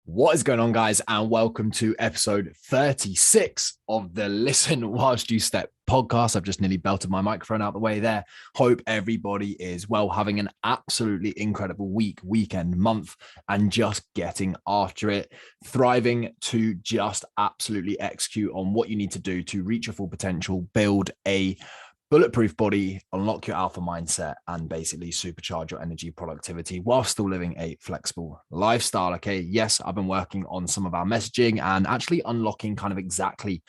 What is going on, guys? And welcome to episode 36 of the Listen Whilst You Step podcast. I've just nearly belted my microphone out the way there. Hope everybody is well, having an absolutely incredible week, weekend, month, and just getting after it, thriving to just absolutely execute on what you need to do to reach your full potential, build a bulletproof body, unlock your alpha mindset, and basically supercharge your energy productivity while still living a flexible lifestyle. Okay. Yes, I've been working on some of our messaging and actually unlocking kind of exactly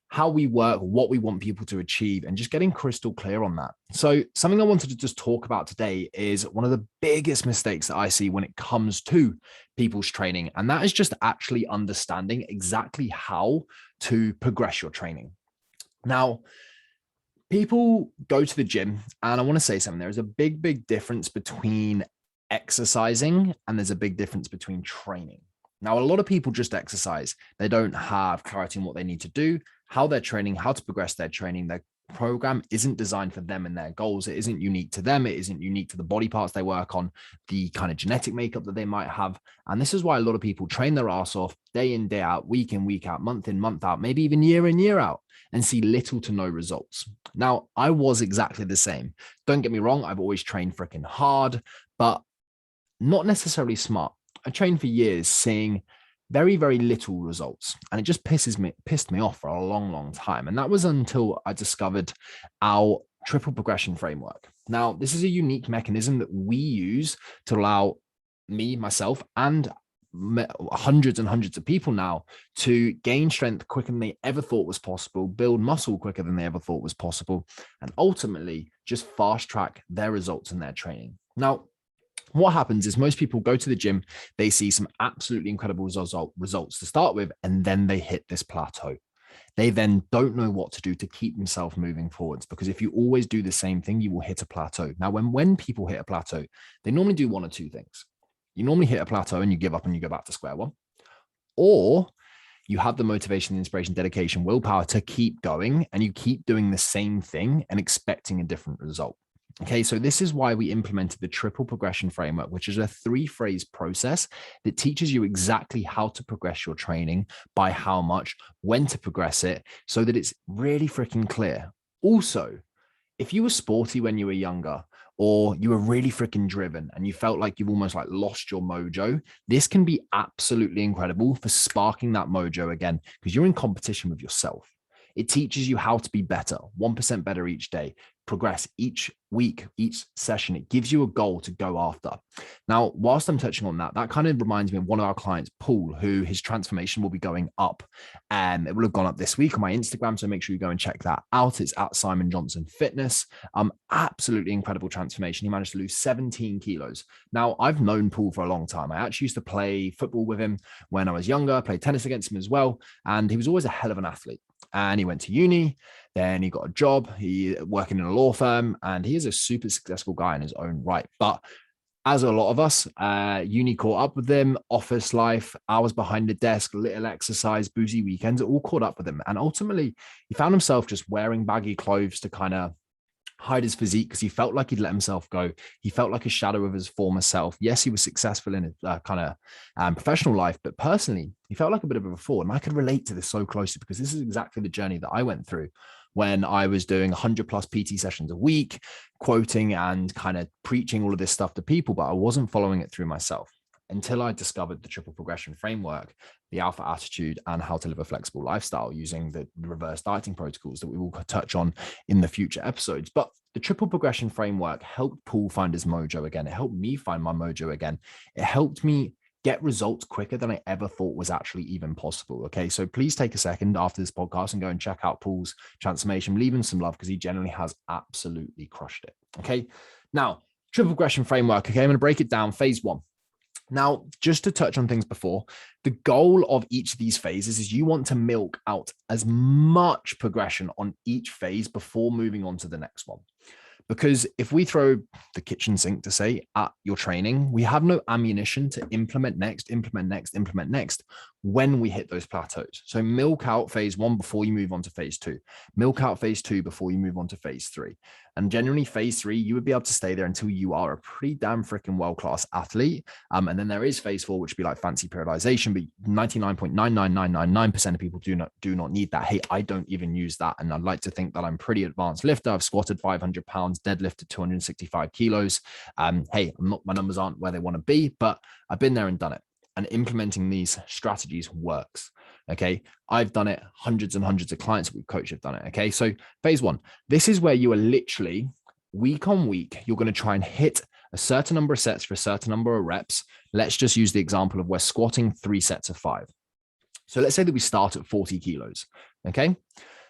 how we work, what we want people to achieve, and just getting crystal clear on that. So something I wanted to just talk about today is one of the biggest mistakes that I see when it comes to people's training. And that is just actually understanding exactly how to progress your training. Now, people go to the gym, and I want to say something. There's a big difference between exercising and there's a big difference between training. Now, a lot of people just exercise. They don't have clarity on what they need to do, how they're training, how to progress their training. Their program isn't designed for them and their goals. It isn't unique to them. It isn't unique to the body parts they work on, the kind of genetic makeup that they might have. And this is why a lot of people train their ass off day in, day out, week in, week out, month in, month out, maybe even year in, year out, and see little to no results. Now, I was exactly the same. Don't get me wrong. I've always trained freaking hard, but not necessarily smart. I trained for years seeing very little results, and it just pissed me off for a long time. And that was until I discovered our triple progression framework. Now, this is a unique mechanism that we use to allow me, myself, and hundreds and hundreds of people now to gain strength quicker than they ever thought was possible, build muscle quicker than they ever thought was possible, and ultimately just fast track their results in their training. Now, what happens is most people go to the gym, they see some absolutely incredible results to start with, and then they hit this plateau. They then don't know what to do to keep themselves moving forwards, because if you always do the same thing, you will hit a plateau. Now, when people hit a plateau, they normally do one or two things. You normally hit a plateau and you give up and you go back to square one, or you have the motivation, inspiration, dedication, willpower to keep going, and you keep doing the same thing and expecting a different result. Okay, so this is why we implemented the triple progression framework, which is a 3-phase process that teaches you exactly how to progress your training, by how much, when to progress it, so that it's really freaking clear. Also, if you were sporty when you were younger, or you were really freaking driven and you felt like you've almost like lost your mojo, this can be absolutely incredible for sparking that mojo again, because you're in competition with yourself. It teaches you how to be better, 1% better each day, progress each week, each session. It gives you a goal to go after. Now, whilst I'm touching on that, that kind of reminds me of one of our clients, Paul, who his transformation will be going up. And it will have gone up this week on my Instagram. So make sure you go and check that out. It's at Simon Johnson Fitness. Absolutely incredible transformation. He managed to lose 17 kilos. Now, I've known Paul for a long time. I actually used to play football with him when I was younger, I played tennis against him as well. And he was always a hell of an athlete. And he went to uni, then he got a job, he working in a law firm, and he is a super successful guy in his own right. But as a lot of us, uni caught up with him, office life, hours behind the desk, little exercise, boozy weekends, it all caught up with him. And ultimately, he found himself just wearing baggy clothes to kind of hide his physique, because he felt like he'd let himself go. He felt like a shadow of his former self. Yes, he was successful in his kind of professional life, but personally, he felt like a bit of a fraud. And I could relate to this so closely, because this is exactly the journey that I went through when I was doing 100 plus PT sessions a week, quoting and kind of preaching all of this stuff to people, but I wasn't following it through myself until I discovered the triple progression framework, the alpha attitude, and how to live a flexible lifestyle using the reverse dieting protocols that we will touch on in the future episodes. But the triple progression framework helped Paul find his mojo again. It helped me find my mojo again. It helped me get results quicker than I ever thought was actually even possible. Okay, so please take a second after this podcast and go and check out Paul's transformation. Leave him some love, because he generally has absolutely crushed it. Okay, now triple progression framework. Okay, I'm going to break it down. Phase 1. Now, just to touch on things before, the goal of each of these phases is you want to milk out as much progression on each phase before moving on to the next one. Because if we throw the kitchen sink, to say, at your training, we have no ammunition to implement next. when we hit those plateaus. So milk out phase 1 before you move on to phase 2, milk out phase 2 before you move on to phase 3. And generally phase 3, you would be able to stay there until you are a pretty damn freaking world-class athlete. And then there is phase 4, which would be like fancy periodization, but 99.99999% of people do not need that. Hey, I don't even use that. And I'd like to think that I'm pretty advanced lifter. I've squatted 500 pounds, deadlifted 265 kilos. Hey, my numbers aren't where they want to be, but I've been there and done it. And implementing these strategies works. Okay. I've done it. Hundreds and hundreds of clients that we've coached have done it. Okay. So phase 1, this is where you are literally week on week, you're going to try and hit a certain number of sets for a certain number of reps. Let's just use the example of we're squatting 3 sets of 5. So let's say that we start at 40 kilos. Okay.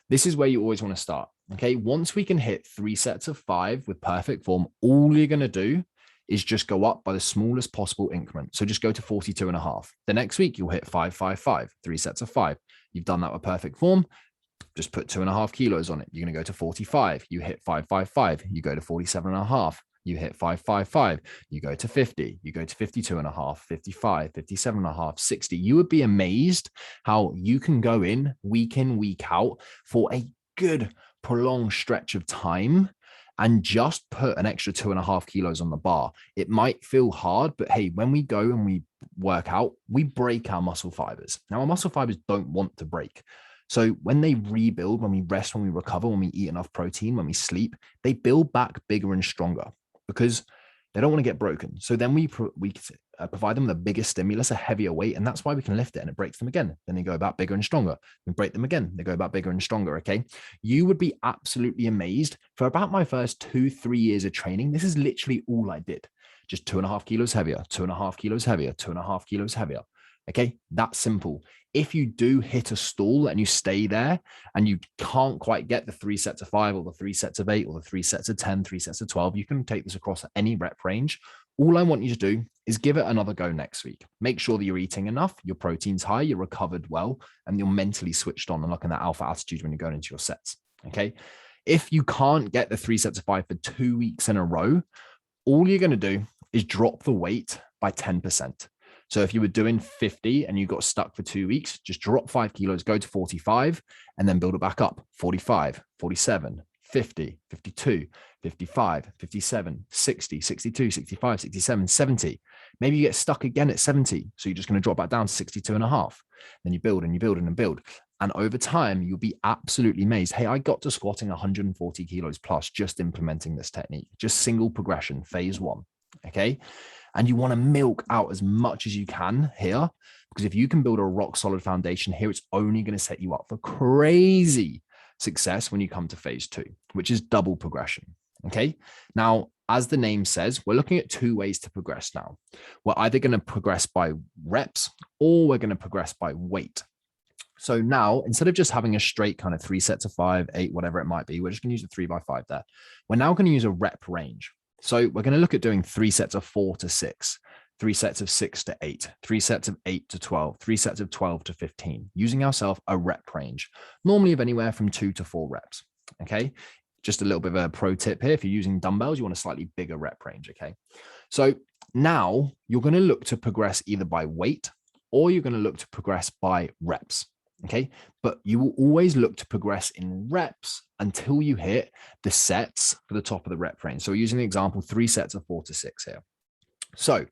This is where you always want to start. Okay. Once we can hit 3 sets of 5 with perfect form, all you're going to do is just go up by the smallest possible increment. So just go to 42.5. The next week, you'll hit 5, 5, 5, 3 sets of 5. You've done that with perfect form. Just put 2.5 kilos on it. You're going to go to 45. You hit 5, 5, 5. You go to 47.5. You hit 5, 5, 5. You go to 50. You go to 52.5, 55, 57.5, 60. You would be amazed how you can go in, week out for a good prolonged stretch of time and just put an extra 2.5 kilos on the bar. It might feel hard, but hey, when we go and we work out, we break our muscle fibers. Now, our muscle fibers don't want to break. So when they rebuild, when we rest, when we recover, when we eat enough protein, when we sleep, they build back bigger and stronger because they don't want to get broken. So then we provide them the biggest stimulus, a heavier weight, and that's why we can lift it and it breaks them again. Then they go back bigger and stronger. We break them again. They go back bigger and stronger, okay? You would be absolutely amazed. For about my first 2-3 years of training, this is literally all I did. Just 2.5 kilos heavier, 2.5 kilos heavier, 2.5 kilos heavier. Okay, that's simple. If you do hit a stall and you stay there and you can't quite get the 3 sets of 5 or the 3 sets of 8 or the 3 sets of 10, 3 sets of 12, you can take this across any rep range. All I want you to do is give it another go next week. Make sure that you're eating enough, your protein's high, you're recovered well, and you're mentally switched on and looking at alpha attitude when you're going into your sets. Okay. If you can't get the 3 sets of 5 for 2 weeks in a row, all you're going to do is drop the weight by 10%. So if you were doing 50 and you got stuck for 2 weeks, just drop 5 kilos, go to 45, and then build it back up. 45, 47, 50, 52, 55, 57, 60, 62, 65, 67, 70. Maybe you get stuck again at 70. So you're just going to drop back down to 62.5. Then you build and you build and build. And over time, you'll be absolutely amazed. Hey, I got to squatting 140 kilos plus just implementing this technique, just single progression, phase 1. Okay. And you want to milk out as much as you can here, because if you can build a rock solid foundation here, it's only going to set you up for crazy success when you come to phase 2, which is double progression. Okay. Now, as the name says, we're looking at 2 ways to progress now. We're either going to progress by reps or we're going to progress by weight. So now, instead of just having a straight kind of 3 sets of 5, 8, whatever it might be, we're just going to use a 3x5 there. We're now going to use a rep range. So we're going to look at doing 3 sets of 4 to 6, 3 sets of 6 to 8, 3 sets of 8 to 12, 3 sets of 12 to 15, using ourselves a rep range, normally of anywhere from 2 to 4 reps. Okay. Just a little bit of a pro tip here. If you're using dumbbells, you want a slightly bigger rep range. Okay. So now you're going to look to progress either by weight or you're going to look to progress by reps. Okay. But you will always look to progress in reps until you hit the sets for the top of the rep range. So using the example, 3 sets of 4 to 6 here. So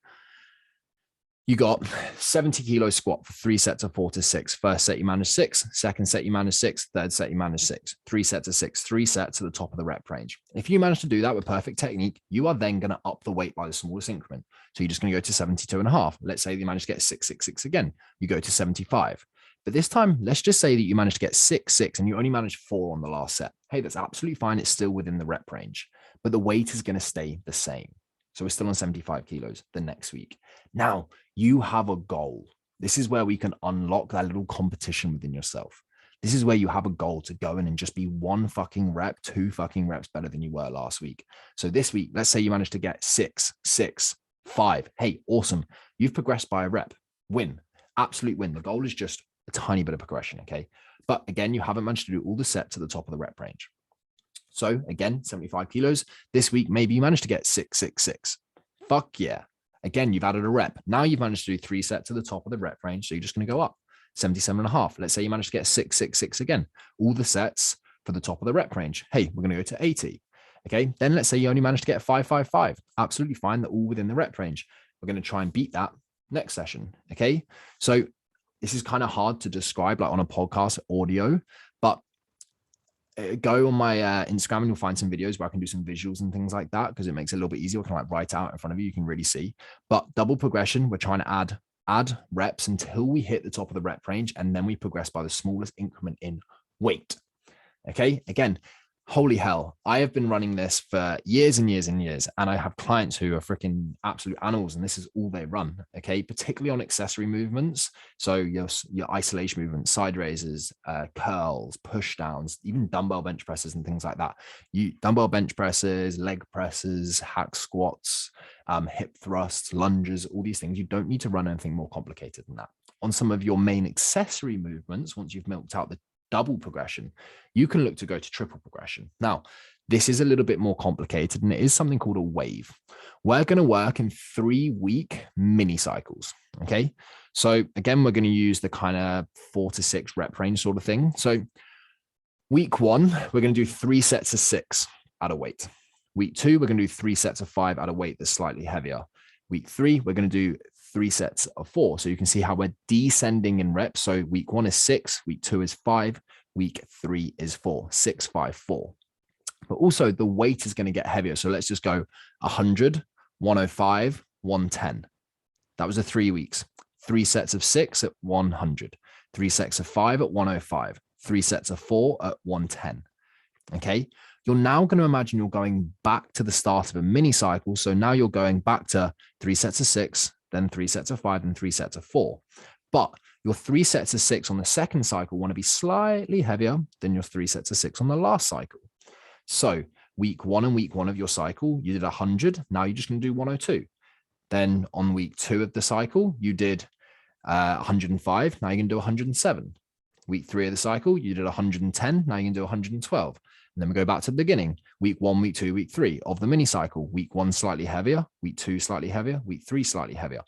you got 70 kilo squat for 3 sets of 4 to 6. First set, you manage 6. Second set, you manage 6. Third set, you manage 6. 3 sets of 6, 3 sets at the top of the rep range. If you manage to do that with perfect technique, you are then going to up the weight by the smallest increment. So you're just going to go to 72.5. Let's say you manage to get 6, 6, 6 again. You go to 75. But this time, let's just say that you managed to get 6, 6, and you only managed 4 on the last set. Hey, that's absolutely fine. It's still within the rep range, but the weight is going to stay the same. So we're still on 75 kilos the next week. Now you have a goal. This is where we can unlock that little competition within yourself. This is where you have a goal to go in and just be 1 fucking rep, 2 fucking reps better than you were last week. So this week, let's say you managed to get 6, 6, 5. Hey, awesome. You've progressed by a rep. Win. Absolute win. The goal is just a tiny bit of progression, okay? But again, you haven't managed to do all the sets at the top of the rep range. So again, 75 kilos. This week, maybe you managed to get 6, 6, 6. Fuck yeah. Again, you've added a rep. Now you've managed to do 3 sets at the top of the rep range. So you're just going to go up. 77.5. Let's say you manage to get 666 again. All the sets for the top of the rep range. Hey, we're going to go to 80. Okay. Then let's say you only managed to get 555. Absolutely fine. They're all within the rep range. We're going to try and beat that next session. Okay. So this is kind of hard to describe like on a podcast audio, but go on my Instagram and you'll find some videos where I can do some visuals and things like that because it makes it a little bit easier. I can like write out in front of you. You can really see. But double progression, we're trying to add reps until we hit the top of the rep range, and then we progress by the smallest increment in weight. Okay. Again, holy hell, I have been running this for years and years and years, and I have clients who are freaking absolute animals, and this is all they run. Okay, particularly on accessory movements. So your isolation movements, side raises, curls, push downs, even dumbbell bench presses and things like that. Dumbbell bench presses, leg presses, hack squats, hip thrusts, lunges, all these things. You don't need to run anything more complicated than that. On some of your main accessory movements, once you've milked out the double progression, you can look to go to triple progression. Now, this is a little bit more complicated, and it is something called a wave. We're going to work in 3-week mini cycles. Okay. So again, we're going to use the kind of 4 to 6 rep range sort of thing. So week 1, we're going to do 3 sets of 6 at a weight. Week 2, we're going to do 3 sets of 5 at a weight that's slightly heavier. Week 3, we're going to do 3 sets of 4. So you can see how we're descending in reps. So week 1 is 6, week 2 is 5, week 3 is 4, 6, 5, 4. But also the weight is going to get heavier. So let's just go 100, 105, 110. That was the 3 weeks. 3 sets of 6 at 100, 3 sets of 5 at 105, 3 sets of 4 at 110. Okay. You're now going to imagine you're going back to the start of a mini cycle. So now you're going back to 3 sets of 6, then 3 sets of 5, and 3 sets of 4. But your 3 sets of 6 on the second cycle want to be slightly heavier than your 3 sets of 6 on the last cycle. So week 1 and week 1 of your cycle, you did 100. Now you're just going to do 102. Then on week 2 of the cycle, you did 105. Now you're going to do 107. Week 3 of the cycle, you did 110. Now you're going to do 112. And then we go back to the beginning. Week 1, week 2, week 3 of the mini cycle. Week 1 slightly heavier, week 2 slightly heavier, week 3 slightly heavier.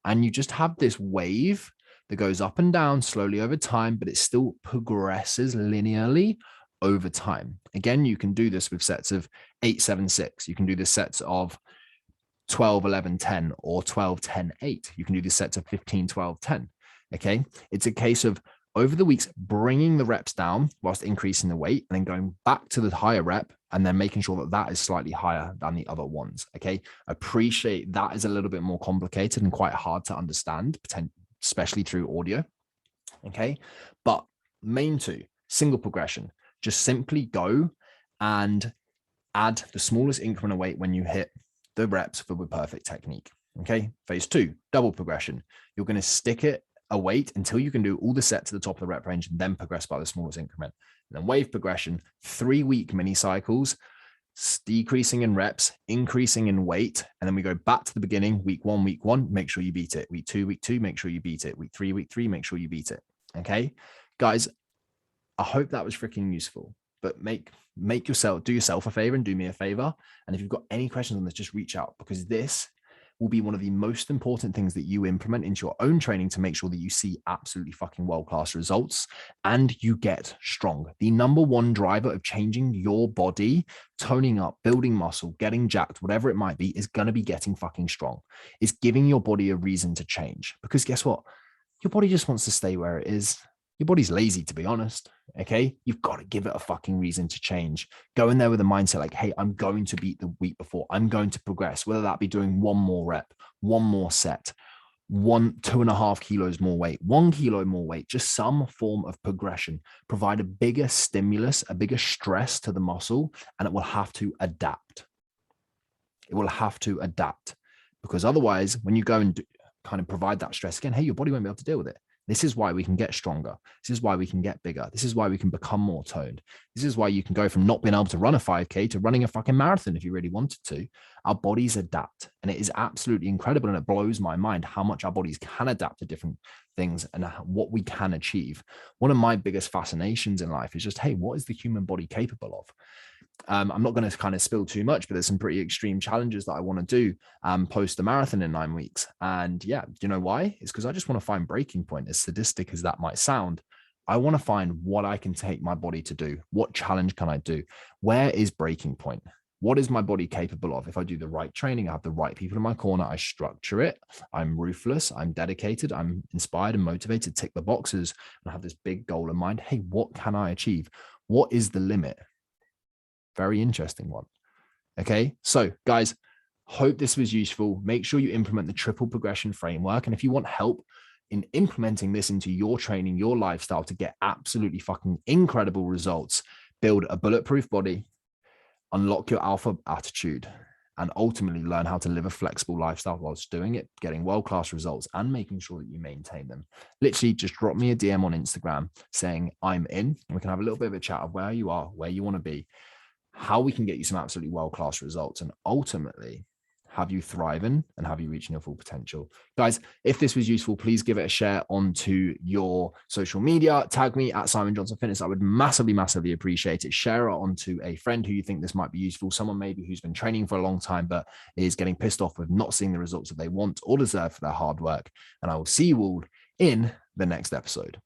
And you just have this wave that goes up and down slowly over time, but it still progresses linearly over time. Again, you can do this with sets of 8, 7, 6. You can do the sets of 12, 11, 10, or 12, 10, 8. You can do the sets of 15, 12, 10. Okay. It's a case of over the weeks, bringing the reps down whilst increasing the weight, and then going back to the higher rep, and then making sure that that is slightly higher than the other ones. Okay. Appreciate that is a little bit more complicated and quite hard to understand, especially through audio. Okay. But main 2, single progression, just simply go and add the smallest increment of weight when you hit the reps for the perfect technique. Okay. Phase 2, double progression. You're going to stick it a weight until you can do all the sets to the top of the rep range and then progress by the smallest increment. And then wave progression, 3-week mini cycles, decreasing in reps, increasing in weight. And then we go back to the beginning. Week 1, make sure you beat it. Week 2, make sure you beat it. Week 3, make sure you beat it. Okay, guys, I hope that was freaking useful, but do yourself a favor and do me a favor. And if you've got any questions on this, just reach out, because this will be one of the most important things that you implement into your own training to make sure that you see absolutely fucking world-class results and you get strong. The number one driver of changing your body, toning up, building muscle, getting jacked, whatever it might be, is going to be getting fucking strong. It's giving your body a reason to change, because guess what? Your body just wants to stay where it is. Your body's lazy, to be honest. Okay. You've got to give it a fucking reason to change. Go in there with a mindset like, hey, I'm going to beat the week before. I'm going to progress, whether that be doing 1 more rep, 1 more set, 2.5 kilos more weight, 1 kilo more weight, just some form of progression. Provide a bigger stimulus, a bigger stress to the muscle, and it will have to adapt. It will have to adapt, because otherwise, when you go and kind of provide that stress again, hey, your body won't be able to deal with it. This is why we can get stronger. This is why we can get bigger. This is why we can become more toned. This is why you can go from not being able to run a 5K to running a fucking marathon if you really wanted to. Our bodies adapt, and it is absolutely incredible. And it blows my mind how much our bodies can adapt to different things and what we can achieve. One of my biggest fascinations in life is just, hey, what is the human body capable of? I'm not going to kind of spill too much, but there's some pretty extreme challenges that I want to do post the marathon in 9 weeks. And yeah, you know why? It's because I just want to find breaking point, as sadistic as that might sound. I want to find what I can take my body to do. What challenge can I do? Where is breaking point? What is my body capable of? If I do the right training, I have the right people in my corner, I structure it, I'm ruthless, I'm dedicated, I'm inspired and motivated, tick the boxes, and I have this big goal in mind. Hey, what can I achieve? What is the limit? Very interesting one. Okay. So guys, hope this was useful. Make sure you implement the triple progression framework. And if you want help in implementing this into your training, your lifestyle to get absolutely fucking incredible results, build a bulletproof body, unlock your alpha attitude, and ultimately learn how to live a flexible lifestyle whilst doing it, getting world-class results and making sure that you maintain them. Literally just drop me a DM on Instagram saying I'm in, and we can have a little bit of a chat of where you are, where you want to be, how we can get you some absolutely world-class results, and ultimately have you thriving and have you reaching your full potential. Guys, if this was useful, please give it a share onto your social media. Tag me at Simon Johnson Fitness. I would massively, massively appreciate it. Share it onto a friend who you think this might be useful. Someone maybe who's been training for a long time, but is getting pissed off with not seeing the results that they want or deserve for their hard work. And I will see you all in the next episode.